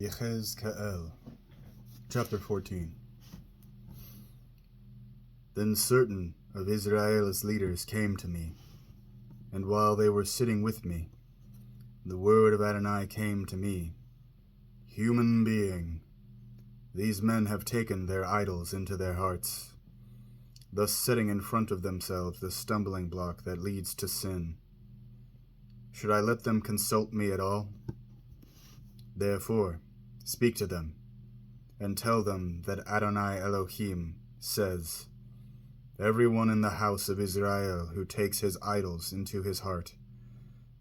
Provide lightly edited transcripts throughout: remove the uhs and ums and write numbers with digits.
Yechezk'el, chapter 14. Then certain of Israel's leaders came to me, and while they were sitting with me, the word of Adonai came to me, Human being, these men have taken their idols into their hearts, thus setting in front of themselves the stumbling block that leads to sin. Should I let them consult me at all? Therefore, speak to them, and tell them that Adonai Elohim says, Everyone in the house of Israel who takes his idols into his heart,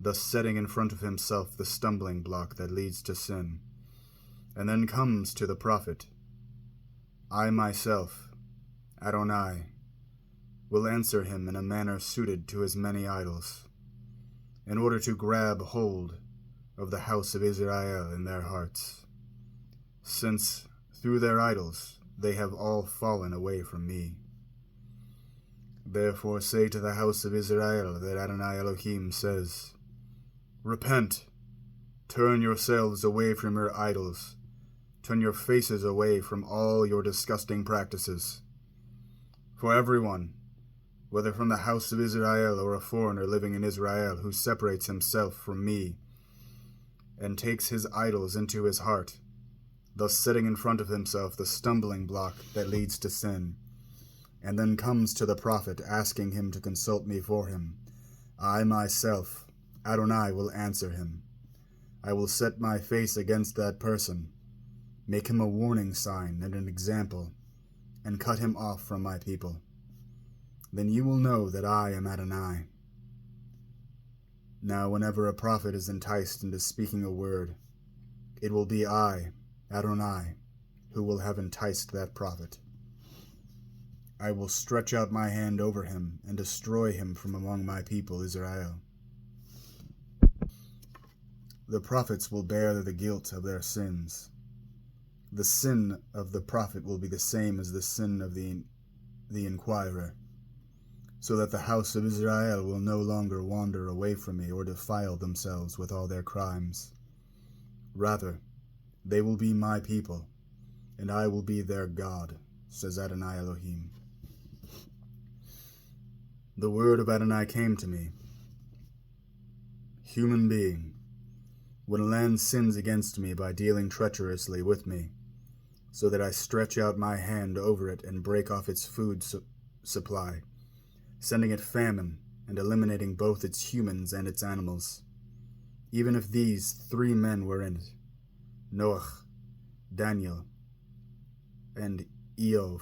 thus setting in front of himself the stumbling block that leads to sin, and then comes to the prophet, I myself, Adonai, will answer him in a manner suited to his many idols, in order to grab hold of the house of Israel in their hearts, since through their idols they have all fallen away from me. Therefore say to the house of Israel that Adonai Elohim says, Repent, turn yourselves away from your idols, turn your faces away from all your disgusting practices. For everyone, whether from the house of Israel or a foreigner living in Israel who separates himself from me and takes his idols into his heart, thus setting in front of himself the stumbling block that leads to sin, and then comes to the prophet asking him to consult me for him, I myself, Adonai, will answer him. I will set my face against that person, make him a warning sign and an example, and cut him off from my people. Then you will know that I am Adonai. Now whenever a prophet is enticed into speaking a word, it will be I, Adonai, who will have enticed that prophet. I will stretch out my hand over him and destroy him from among my people Israel. The prophets will bear the guilt of their sins. The sin of the prophet will be the same as the sin of the inquirer, so that the house of Israel will no longer wander away from me or defile themselves with all their crimes. Rather, they will be my people, and I will be their God, says Adonai Elohim. The word of Adonai came to me, Human being, when a land sins against me by dealing treacherously with me, so that I stretch out my hand over it and break off its food supply, sending it famine and eliminating both its humans and its animals, even if these 3 men were in it, Noah, Daniel, and Eov,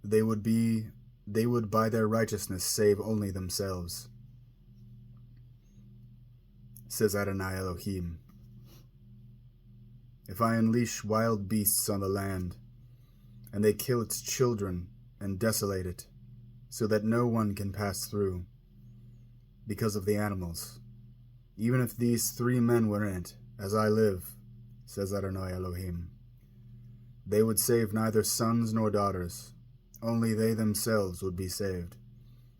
they would by their righteousness save only themselves, says Adonai Elohim. If I unleash wild beasts on the land, and they kill its children and desolate it, so that no one can pass through, because of the animals, even if these 3 men were in it, as I live, says Adonai Elohim, they would save neither sons nor daughters, only they themselves would be saved,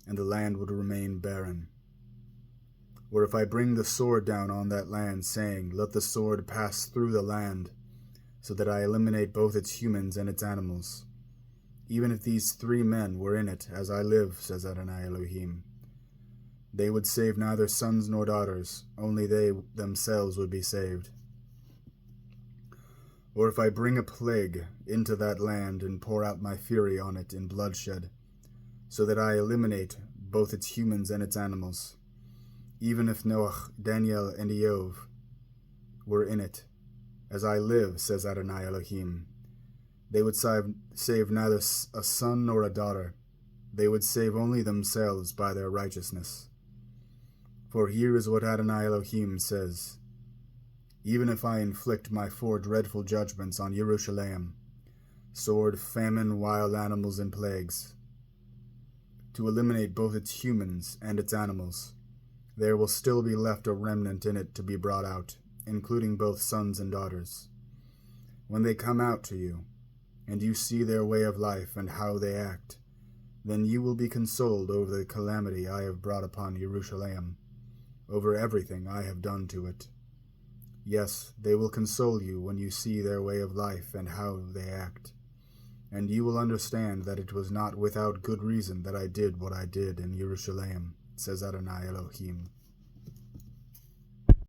and the land would remain barren. Or if I bring the sword down on that land, saying, Let the sword pass through the land, so that I eliminate both its humans and its animals, even if these 3 men were in it, as I live, says Adonai Elohim, they would save neither sons nor daughters, only they themselves would be saved. Or if I bring a plague into that land and pour out my fury on it in bloodshed, so that I eliminate both its humans and its animals, even if Noah, Daniel, and Eov were in it, as I live, says Adonai Elohim, they would save neither a son nor a daughter. They would save only themselves by their righteousness. For here is what Adonai Elohim says, Even if I inflict my 4 dreadful judgments on Jerusalem, sword, famine, wild animals, and plagues, to eliminate both its humans and its animals, there will still be left a remnant in it to be brought out, including both sons and daughters. When they come out to you, and you see their way of life and how they act, then you will be consoled over the calamity I have brought upon Jerusalem, over everything I have done to it. Yes, they will console you when you see their way of life and how they act. And you will understand that it was not without good reason that I did what I did in Jerusalem, says Adonai Elohim.